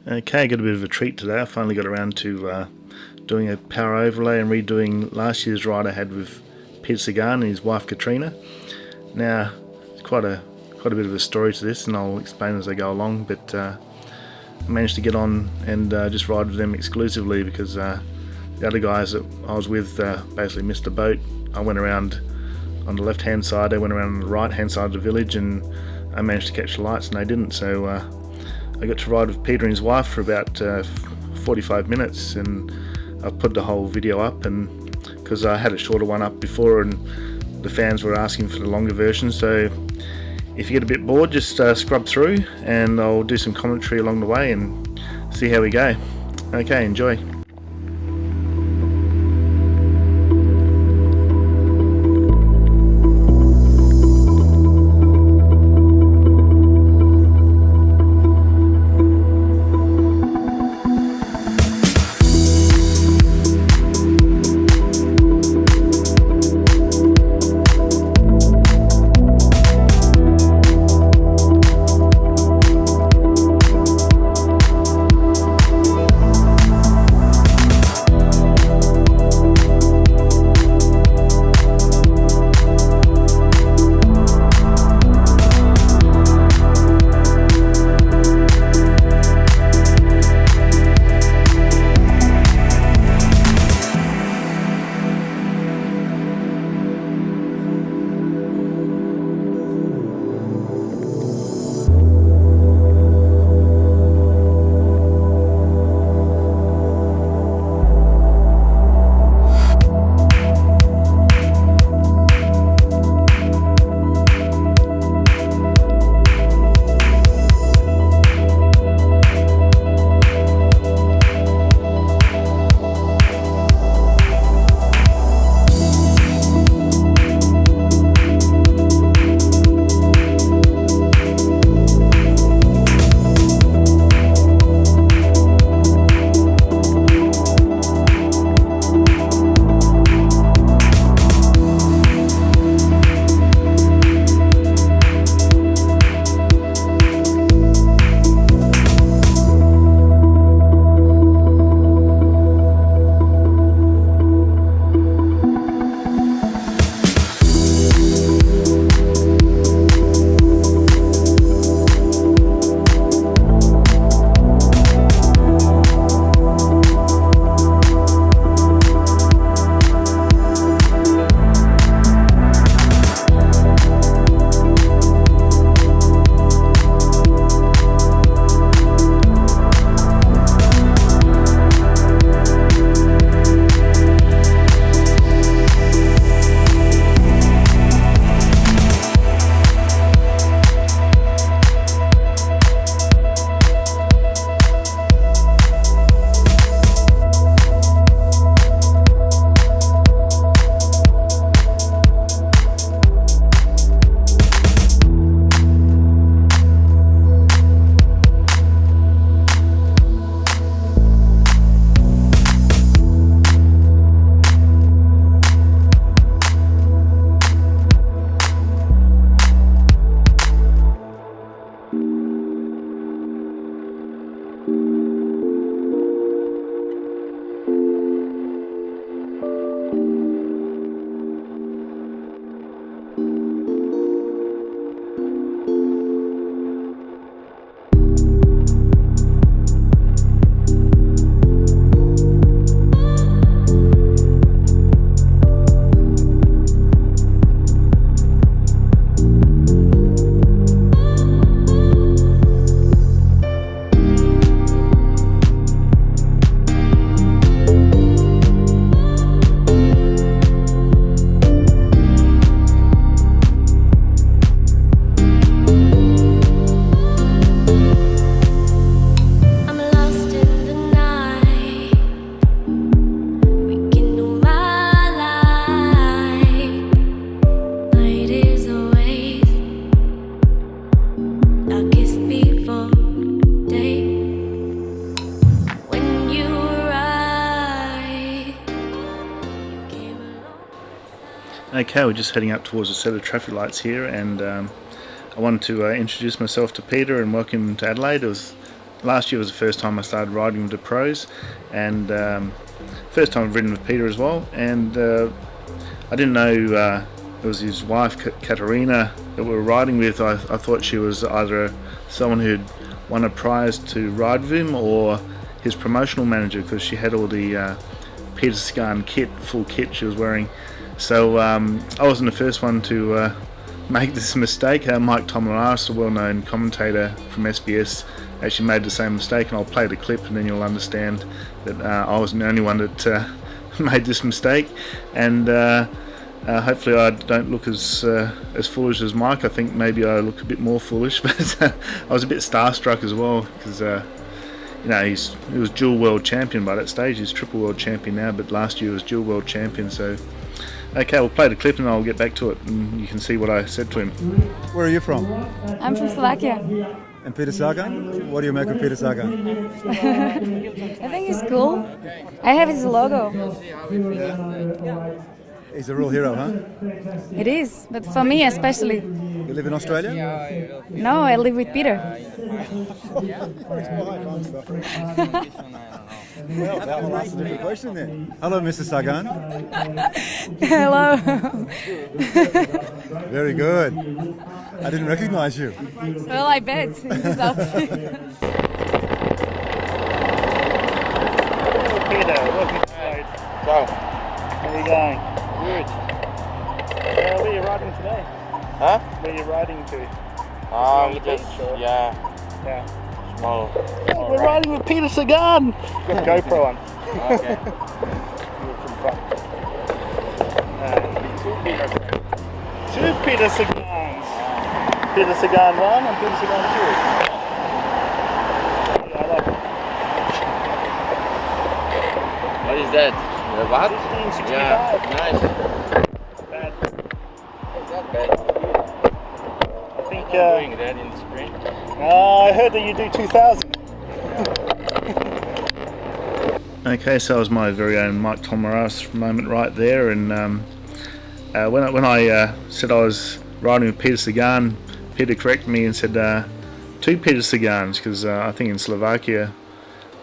Okay, got a bit of a treat today. I finally got around to doing a power overlay and redoing last year's ride I had with Peter Sagan and his wife Katarina. Now, it's quite a bit of a story to this, and I'll explain as I go along, but I managed to get on and just ride with them exclusively because the other guys that I was with basically missed the boat. I went around on the left hand side, they went around on the right hand side of the village, and I managed to catch the lights and they didn't. So I got to ride with Peter and his wife for about 45 minutes, and I put the whole video up, and because I had a shorter one up before and the fans were asking for the longer version. So if you get a bit bored, just scrub through and I'll do some commentary along the way and see how we go. Okay, enjoy. Okay, we're just heading up towards a set of traffic lights here, and I wanted to introduce myself to Peter and welcome him to Adelaide. It was last year was the first time I started riding with the pros, and first time I've ridden with Peter as well. And I didn't know it was his wife Katarina that we were riding with. I thought she was either someone who'd won a prize to ride with him or his promotional manager, because she had all the Peter Sagan full kit she was wearing. So I wasn't the first one to make this mistake. Mike Tomalaris, a well-known commentator from SBS, actually made the same mistake, and I'll play the clip and then you'll understand that I wasn't the only one that made this mistake. And hopefully I don't look as foolish as Mike. I think maybe I look a bit more foolish, but I was a bit starstruck as well, because he was dual world champion by that stage. He's triple world champion now, but last year he was dual world champion. So okay, we'll play the clip and I'll get back to it and you can see what I said to him. Where are you from? I'm from Slovakia. And Peter Sagan? What do you make of Peter Sagan? I think he's cool. I have his logo. He's a real hero, huh? It is, but for me especially. You live in Australia? No, I live with Peter. Well, that one asked a different question then. Hello, Mr. Sagan. Hello. Very good. I didn't recognize you. Well, I bet. In this outfit. Peter, welcome to Adelaide. Ciao. How are you going? Good. Where are you riding today? Huh? Where are you riding to? Yeah. Small. We're riding with Peter Sagan! Got a GoPro on. Okay. Two Peter Sagans. Peter Sagan 1 and Peter Sagan 2. Yeah, I like it. What is that? The what? 1565. Yeah, nice. Bad. It's not bad. I think Doing that in the spring. I heard that you do 2000. Okay, so that was my very own Mike Tomalaris moment right there. And when I said I was riding with Peter Sagan, Peter corrected me and said two Peter Sagans, because I think in Slovakia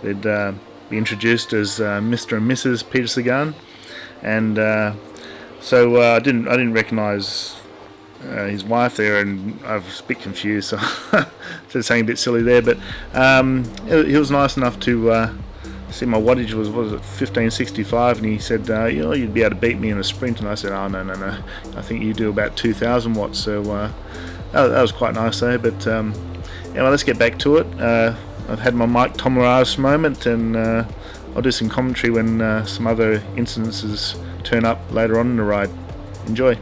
they'd be introduced as Mr. and Mrs. Peter Sagan, and so I didn't recognise his wife there, and I was a bit confused, so said something a bit silly there. But he was nice enough to see my wattage was 1565, and he said, you'd be able to beat me in a sprint, and I said, oh no, I think you do about 2000 watts. So that was quite nice though. But well, let's get back to it. I've had my Mike Tomalaris moment, and I'll do some commentary when some other incidences turn up later on in the ride. Enjoy.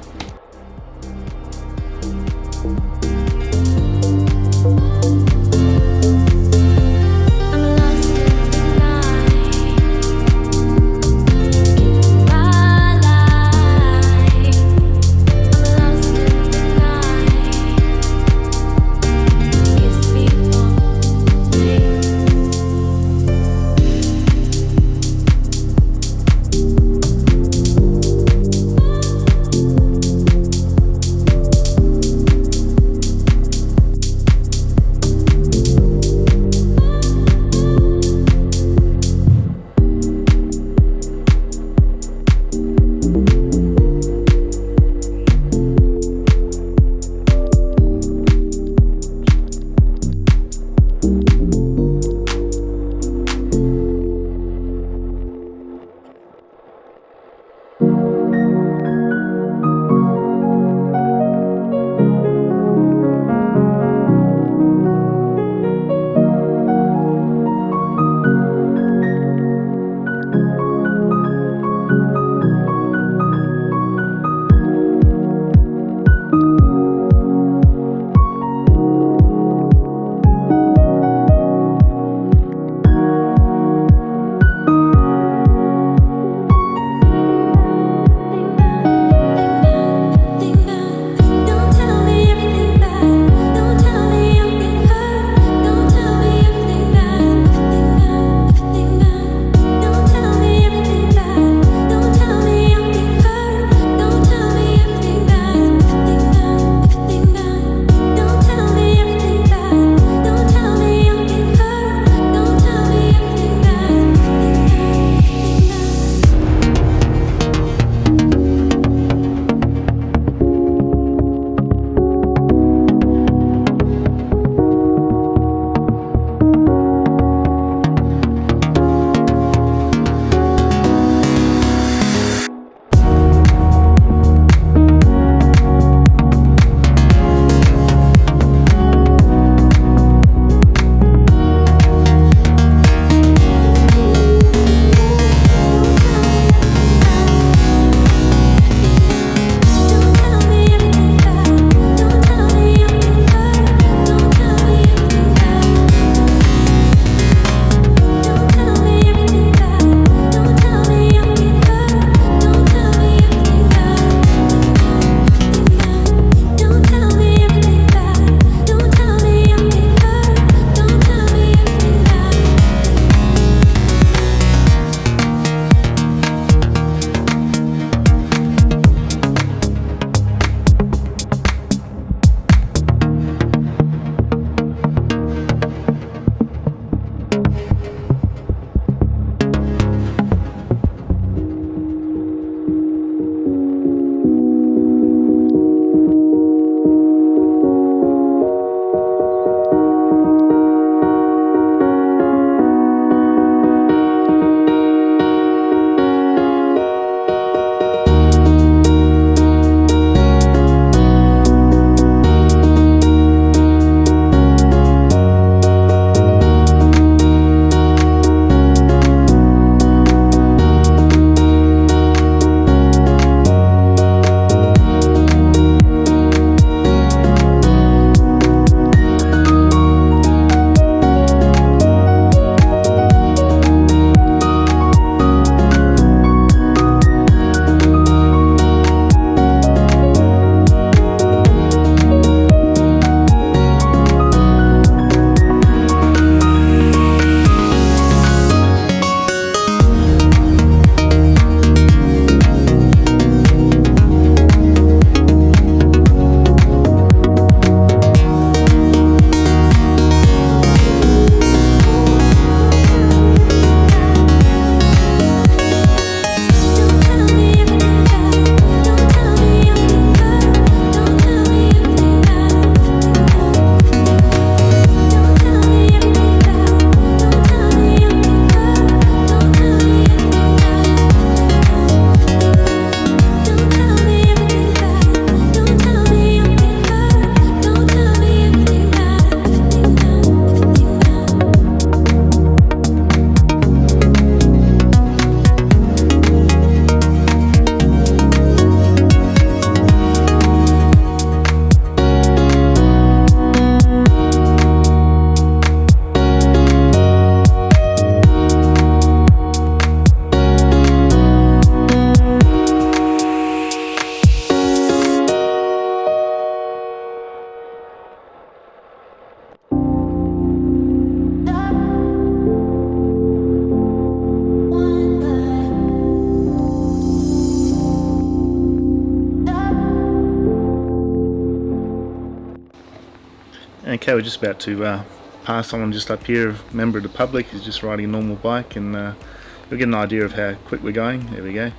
Okay, we're just about to pass someone just up here, a member of the public who's just riding a normal bike, and you'll get an idea of how quick we're going. There we go.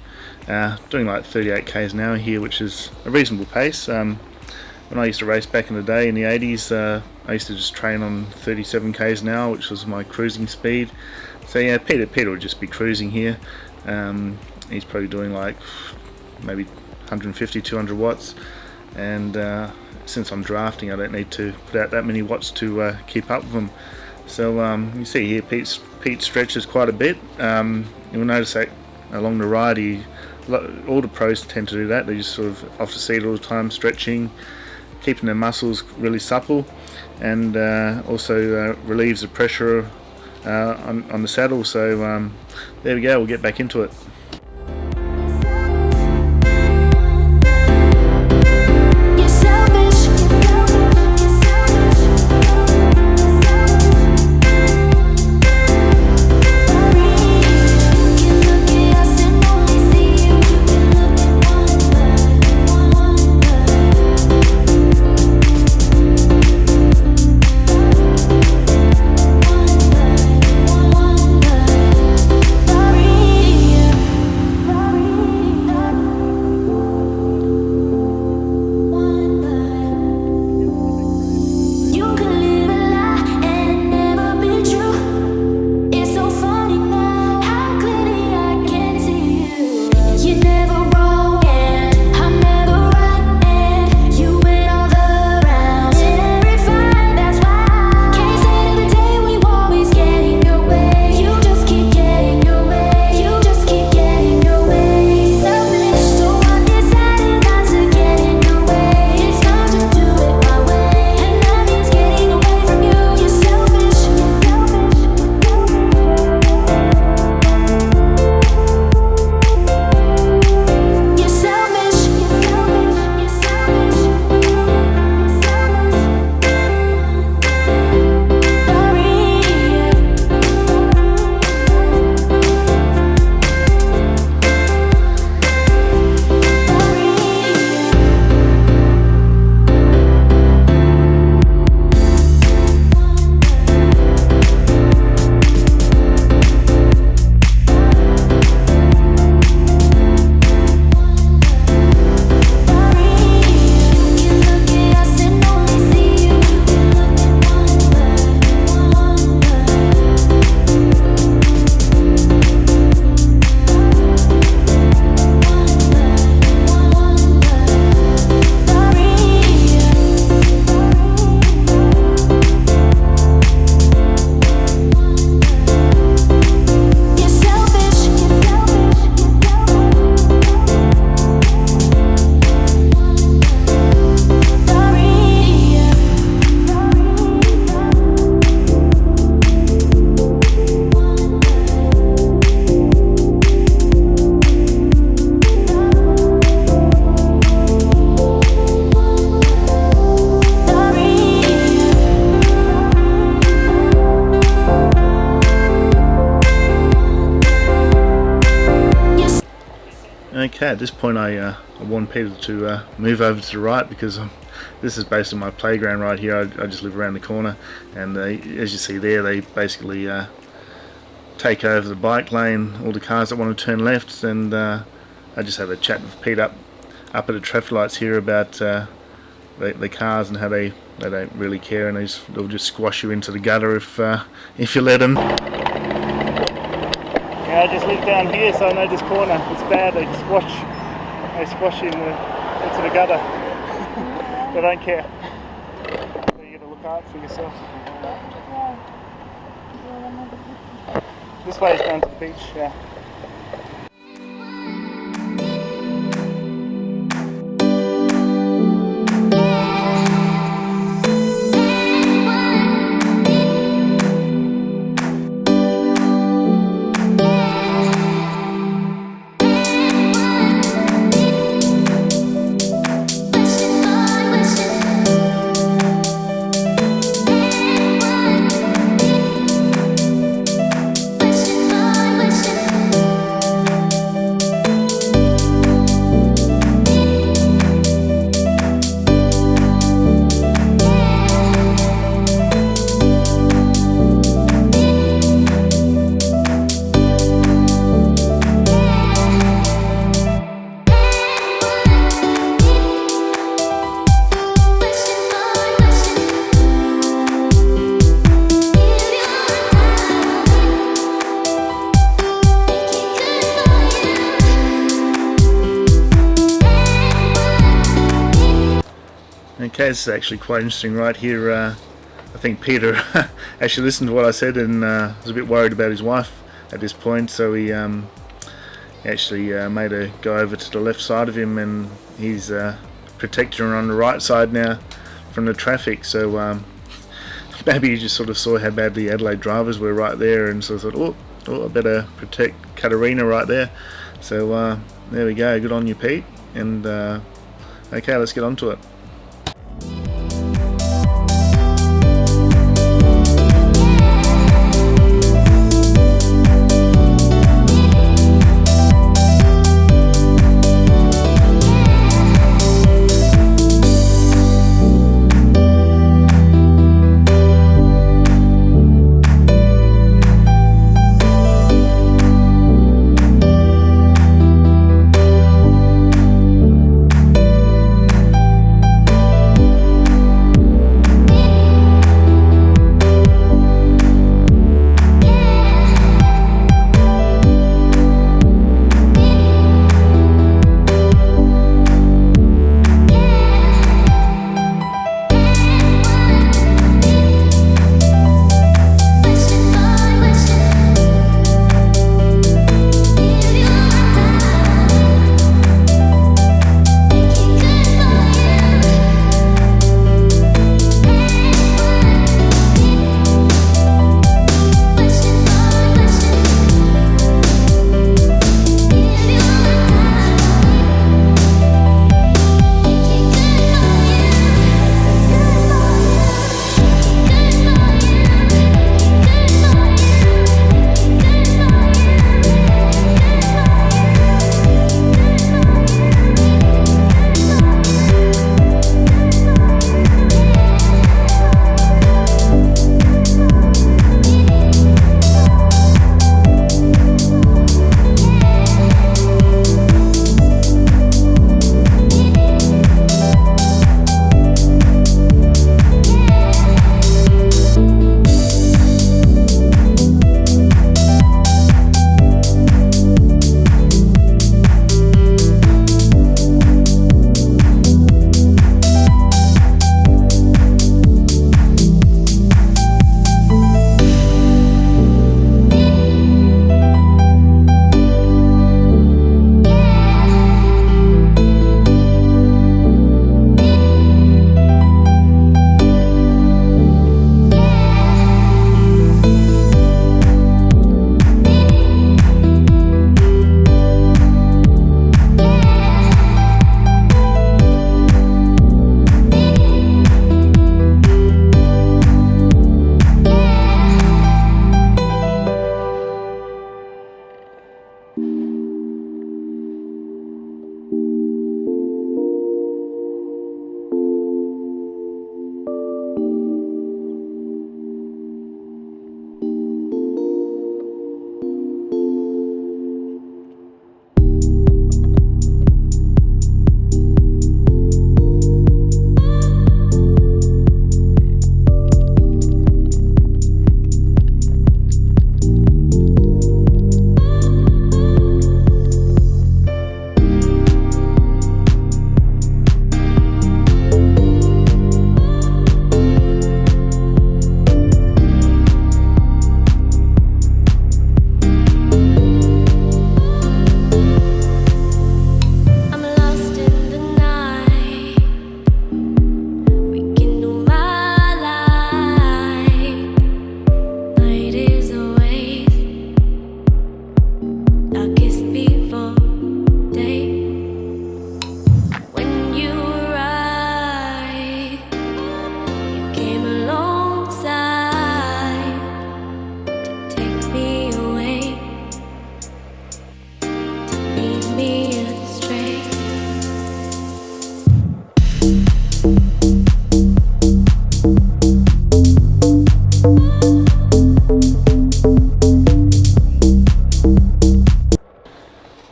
Doing like 38 k's an hour here, which is a reasonable pace. When I used to race back in the day in the 80s, I used to just train on 37 k's an hour, which was my cruising speed. So yeah, Peter would just be cruising here. He's probably doing like maybe 150, 200 watts, and since I'm drafting, I don't need to put out that many watts to keep up with him. So you see here, Pete stretches quite a bit. You'll notice that along the ride, all the pros tend to do that. They just sort of off the seat all the time, stretching, keeping their muscles really supple, and also relieves the pressure on the saddle. So there we go, we'll get back into it. Okay, at this point I warned Peter to move over to the right, because this is basically my playground right here. I just live around the corner, and as you see there, they basically take over the bike lane, all the cars that want to turn left, and I just had a chat with Pete up at the traffic lights here about the cars and how they don't really care, and they'll just squash you into the gutter if you let them. Yeah, I just live down here, so I know this corner. It's bad. They squash you into the gutter. They don't care. So you got to look out for yourself. This way is down to the beach. Yeah. Okay, this is actually quite interesting right here. I think Peter actually listened to what I said and was a bit worried about his wife at this point, so he actually made her go over to the left side of him, and he's protecting her on the right side now from the traffic. So maybe he just sort of saw how bad the Adelaide drivers were right there, and sort of thought, oh, I better protect Katarina right there. So there we go, good on you, Pete. And okay, let's get on to it.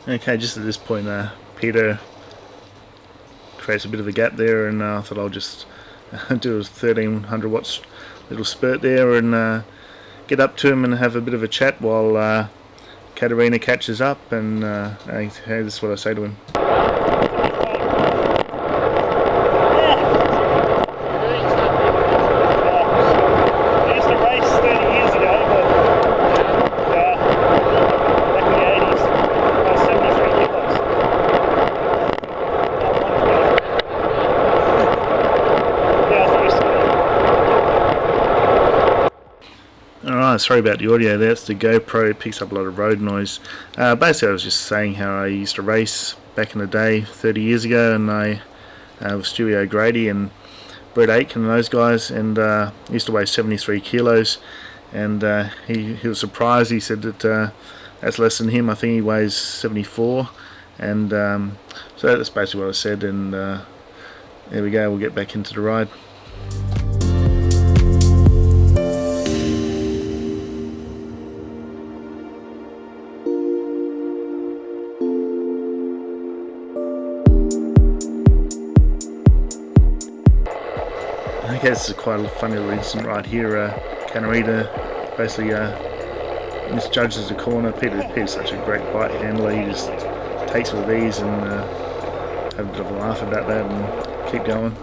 Okay, just at this point, Peter creates a bit of a gap there, and I thought I'll just do a 1300 watts little spurt there and get up to him and have a bit of a chat while Katarina catches up, and hey, this is what I say to him. sorry about the audio there. It's the GoPro. It picks up a lot of road noise. Basically, I was just saying how I used to race back in the day 30 years ago, and I was Stewie O'Grady and Brett Aitken and those guys, and used to weigh 73 kilos. And he was surprised. He said that that's less than him. I think he weighs 74. And so that's basically what I said. And there we go. We'll get back into the ride. Okay, this is quite a funny little incident right here. Katarina basically misjudges the corner. Peter's such a great bike handler. He just takes it with ease, and have a bit of a laugh about that and keep going.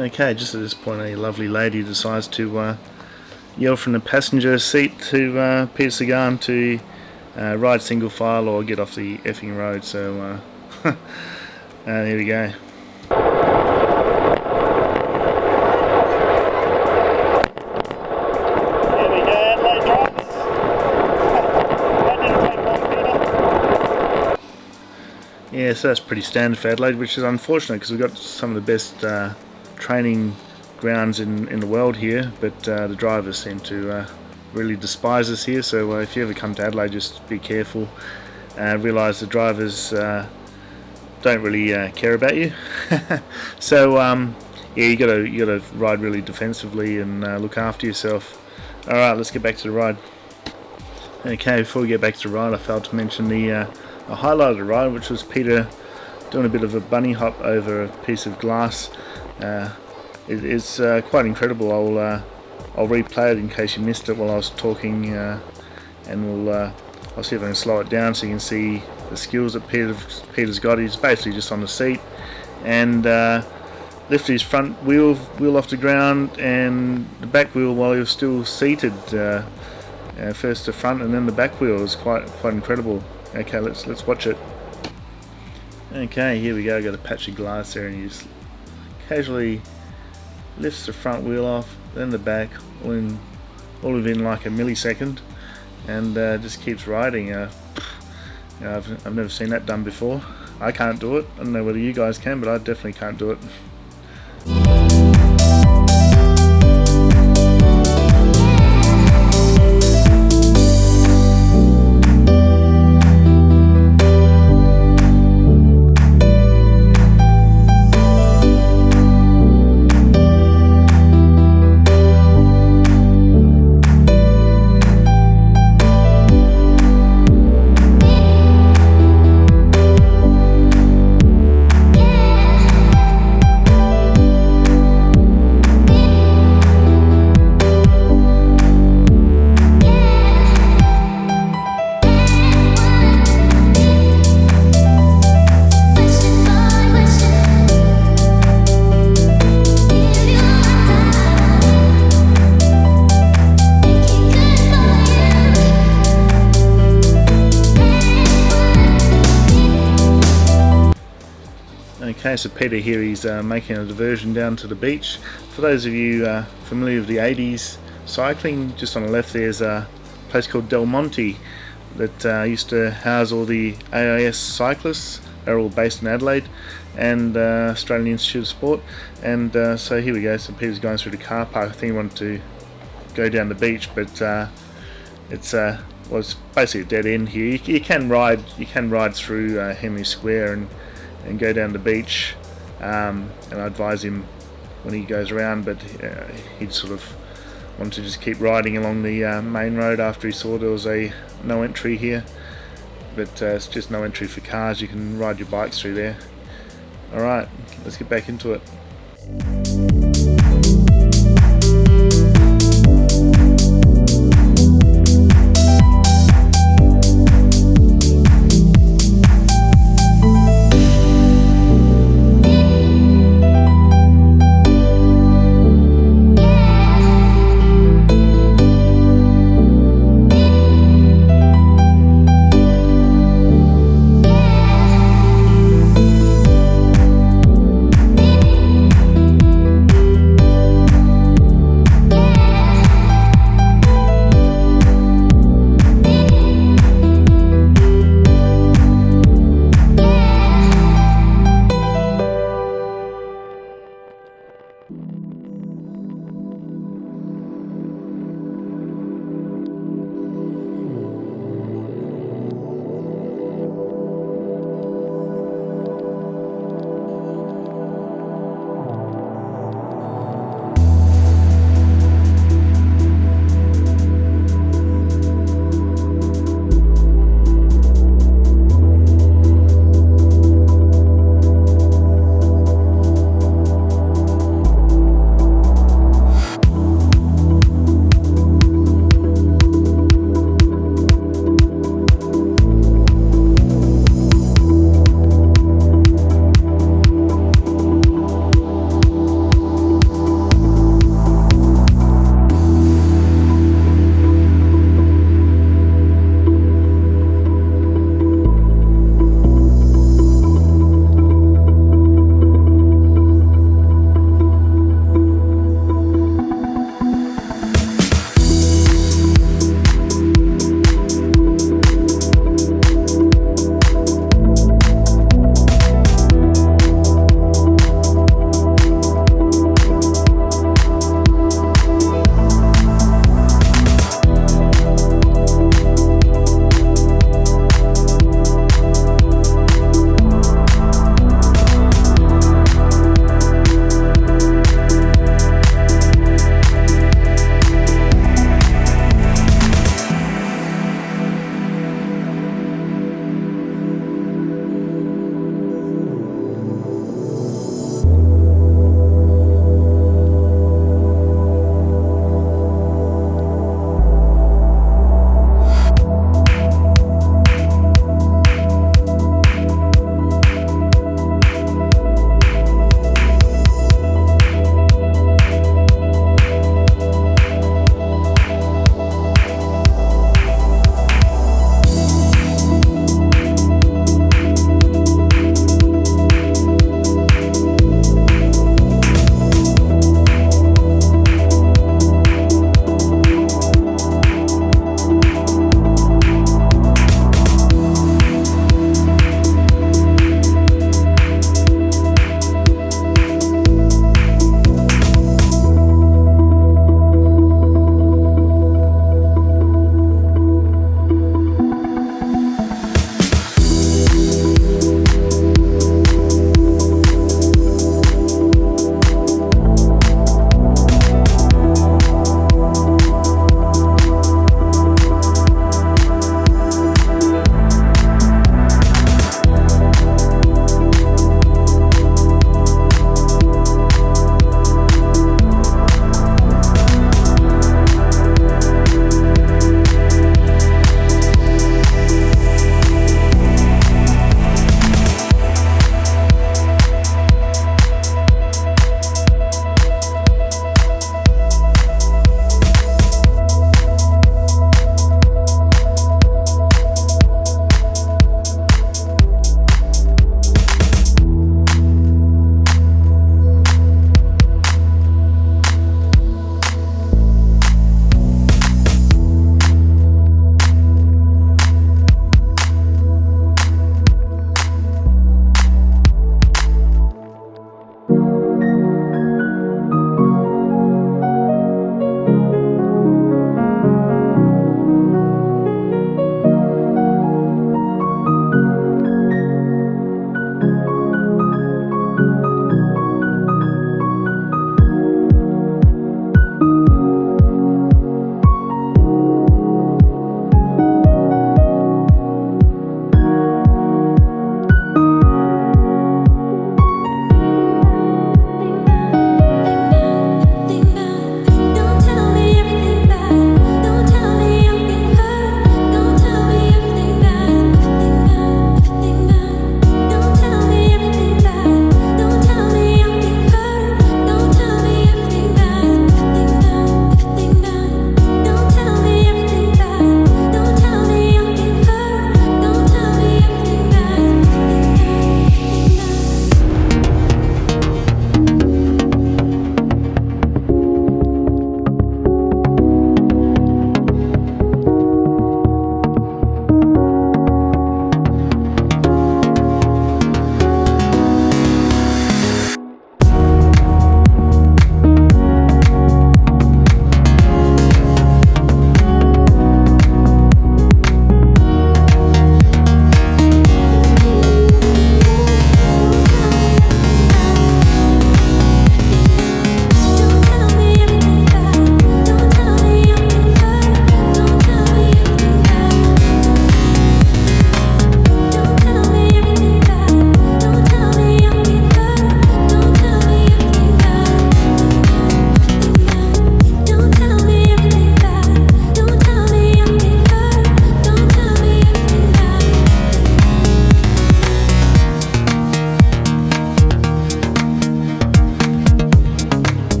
Okay, just at this point a lovely lady decides to yell from the passenger seat to Peter Sagan to ride single file or get off the effing road. So here we go. Yeah, so that's pretty standard for Adelaide, which is unfortunate because we've got some of the best training grounds in the world here, but the drivers seem to really despise us here. So if you ever come to Adelaide, just be careful. Realise the drivers don't really care about you. So yeah, you gotta ride really defensively and look after yourself. All right, let's get back to the ride. Okay, before we get back to the ride, I failed to mention the highlight of the ride, which was Peter doing a bit of a bunny hop over a piece of glass. It's quite incredible. I'll replay it in case you missed it while I was talking, and I'll see if I can slow it down so you can see the skills that Peter's got. He's basically just on the seat and lifted his front wheel off the ground and the back wheel while he was still seated. First the front and then the back wheel. It was quite incredible. Okay, let's watch it. Okay, here we go. Got a patch of glass there, and he just casually lifts the front wheel off, then the back, all within like a millisecond, and just keeps riding. I've never seen that done before. I can't do it. I don't know whether you guys can, but I definitely can't do it. Okay, so Peter here, he's making a diversion down to the beach. For those of you familiar with the 80s cycling, just on the left there's a place called Del Monte that used to house all the AIS cyclists. They're all based in Adelaide, and Australian Institute of Sport. And so here we go, so Peter's going through the car park. I think he wanted to go down the beach, but it's basically a dead end here. You can ride through Henley Square and go down the beach, and I advise him when he goes around, but he'd sort of want to just keep riding along the main road after he saw there was a no entry here, but it's just no entry for cars. You can ride your bikes through there. Alright, let's get back into it.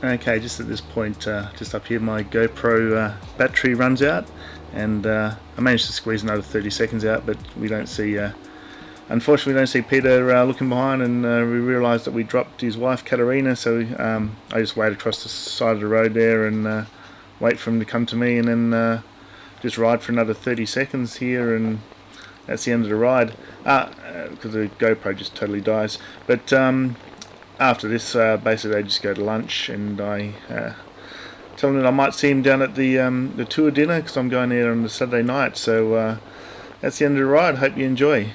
Okay, just at this point, just up here, my GoPro battery runs out, and I managed to squeeze another 30 seconds out, but we don't see, unfortunately we don't see Peter looking behind, and we realised that we dropped his wife Katarina, so I just wait across the side of the road there and wait for him to come to me, and then just ride for another 30 seconds here, and that's the end of the ride, because the GoPro just totally dies. But after this, basically I just go to lunch, and I tell him that I might see him down at the tour dinner, because I'm going there on the Saturday night. So that's the end of the ride. Hope you enjoy.